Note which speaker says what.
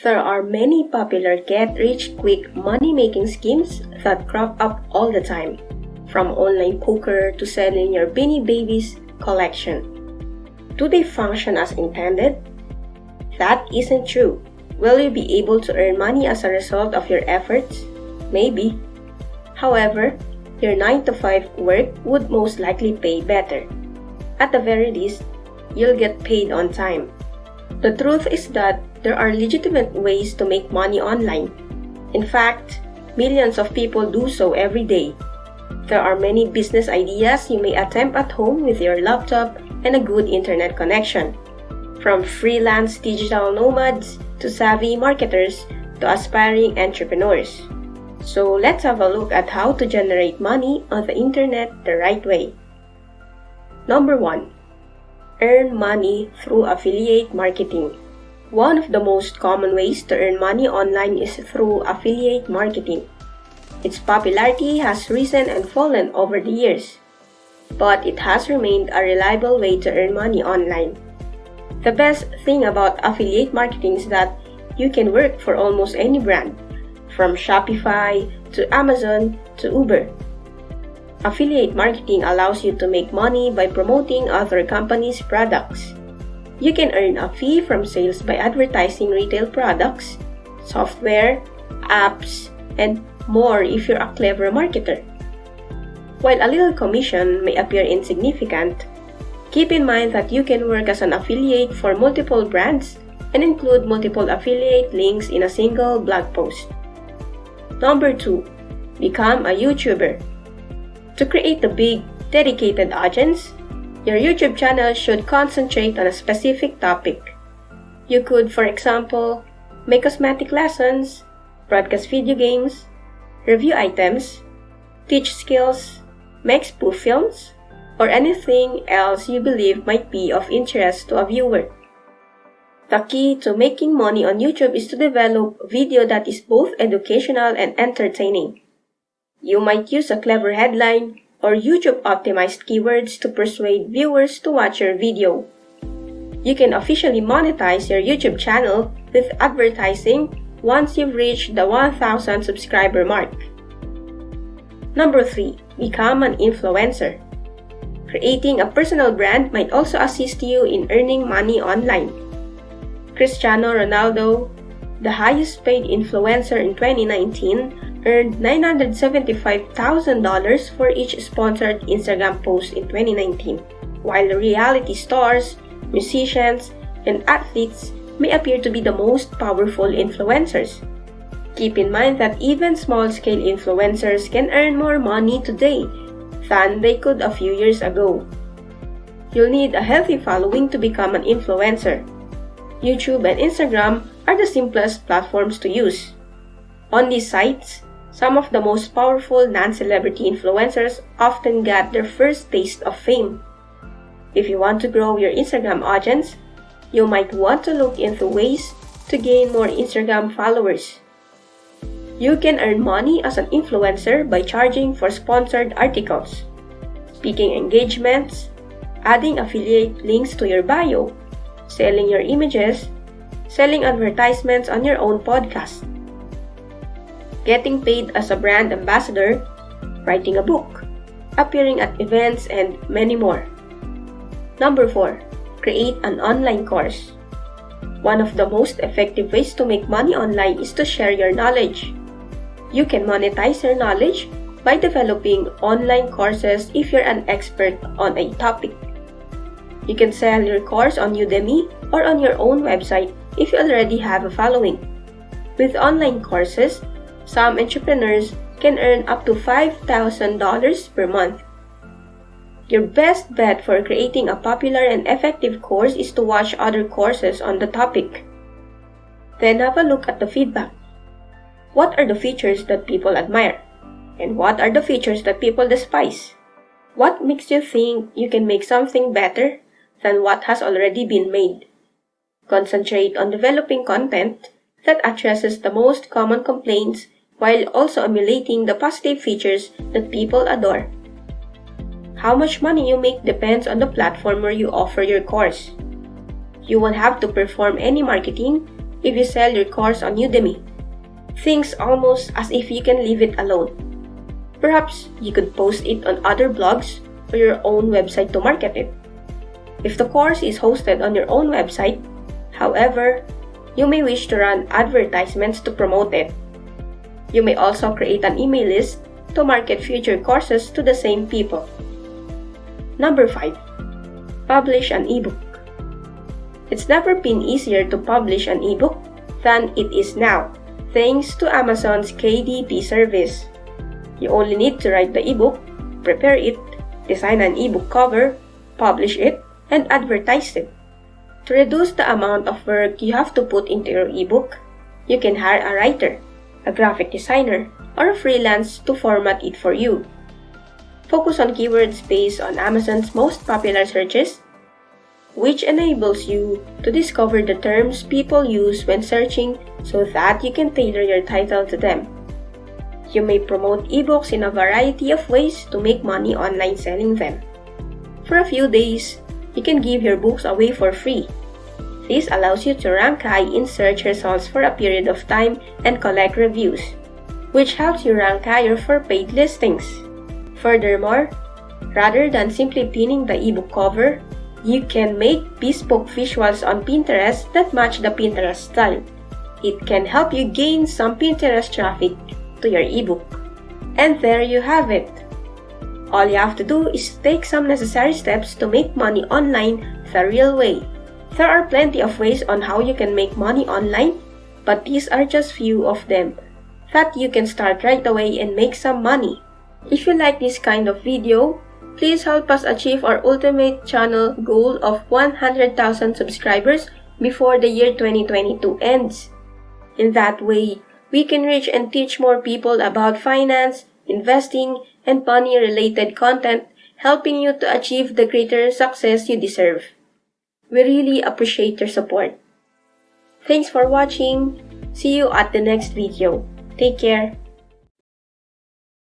Speaker 1: There are many popular get-rich-quick money-making schemes that crop up all the time, from online poker to selling your Beanie Babies collection. Do they function as intended? That isn't true. Will you be able to earn money as a result of your efforts? Maybe. However, your 9-to-5 work would most likely pay better. At the very least, you'll get paid on time. The truth is that there are legitimate ways to make money online. In fact, millions of people do so every day. There are many business ideas you may attempt at home with your laptop and a good internet connection. From freelance digital nomads to savvy marketers to aspiring entrepreneurs. So let's have a look at how to generate money on the internet the right way. Number 1. Earn money through affiliate marketing. One of the most common ways to earn money online is through affiliate marketing. Its popularity has risen and fallen over the years, but it has remained a reliable way to earn money online. The best thing about affiliate marketing is that you can work for almost any brand, from Shopify to Amazon to Uber. Affiliate marketing allows you to make money by promoting other companies' products. You can earn a fee from sales by advertising retail products, software, apps, and more if you're a clever marketer. While a little commission may appear insignificant, keep in mind that you can work as an affiliate for multiple brands and include multiple affiliate links in a single blog post. Number 2. Become a YouTuber. To create a big, dedicated audience, your YouTube channel should concentrate on a specific topic. You could, for example, make cosmetic lessons, broadcast video games, review items, teach skills, make spoof films, or anything else you believe might be of interest to a viewer. The key to making money on YouTube is to develop video that is both educational and entertaining. You might use a clever headline or YouTube-optimized keywords to persuade viewers to watch your video. You can officially monetize your YouTube channel with advertising once you've reached the 1,000 subscriber mark. Number 3. Become an influencer. Creating a personal brand might also assist you in earning money online. Cristiano Ronaldo, the highest paid influencer in 2019, earned $975,000 for each sponsored Instagram post in 2019, while reality stars, musicians, and athletes may appear to be the most powerful influencers. Keep in mind that even small-scale influencers can earn more money today than they could a few years ago. You'll need a healthy following to become an influencer. YouTube and Instagram are the simplest platforms to use. On these sites, some of the most powerful non-celebrity influencers often get their first taste of fame. If you want to grow your Instagram audience, you might want to look into ways to gain more Instagram followers. You can earn money as an influencer by charging for sponsored articles, speaking engagements, adding affiliate links to your bio, selling your images, selling advertisements on your own podcast, getting paid as a brand ambassador, writing a book, appearing at events, and many more. Number 4. Create an online course. One of the most effective ways to make money online is to share your knowledge. You can monetize your knowledge by developing online courses if you're an expert on a topic. You can sell your course on Udemy or on your own website if you already have a following. With online courses, some entrepreneurs can earn up to $5,000 per month. Your best bet for creating a popular and effective course is to watch other courses on the topic. Then have a look at the feedback. What are the features that people admire? And what are the features that people despise? What makes you think you can make something better than what has already been made? Concentrate on developing content that addresses the most common complaints while also emulating the positive features that people adore. How much money you make depends on the platform where you offer your course. You won't have to perform any marketing, if you sell your course on Udemy. Things almost as if you can leave it alone. Perhaps you could post it on other blogs or your own website to market it. If the course is hosted on your own website, however, you may wish to run advertisements to promote it. You may also create an email list to market future courses to the same people. Number 5. Publish an ebook. It's never been easier to publish an ebook than it is now, thanks to Amazon's KDP service. You only need to write the ebook, prepare it, design an ebook cover, publish it, and advertise it. To reduce the amount of work you have to put into your ebook, you can hire a writer, a graphic designer, or a freelance to format it for you. Focus on keywords based on Amazon's most popular searches, which enables you to discover the terms people use when searching so that you can tailor your title to them. You may promote ebooks in a variety of ways to make money online selling them. For a few days, you can give your books away for free. This allows you to rank high in search results for a period of time and collect reviews, which helps you rank higher for paid listings. Furthermore, rather than simply pinning the ebook cover, you can make bespoke visuals on Pinterest that match the Pinterest style. It can help you gain some Pinterest traffic to your ebook. And there you have it. All you have to do is take some necessary steps to make money online the real way. There are plenty of ways on how you can make money online, but these are just few of them that you can start right away and make some money. If you like this kind of video, please help us achieve our ultimate channel goal of 100,000 subscribers before the year 2022 ends. In that way, we can reach and teach more people about finance, investing, and money-related content, helping you to achieve the greater success you deserve. We really appreciate your support. Thanks for watching. See you at the next video. Take care.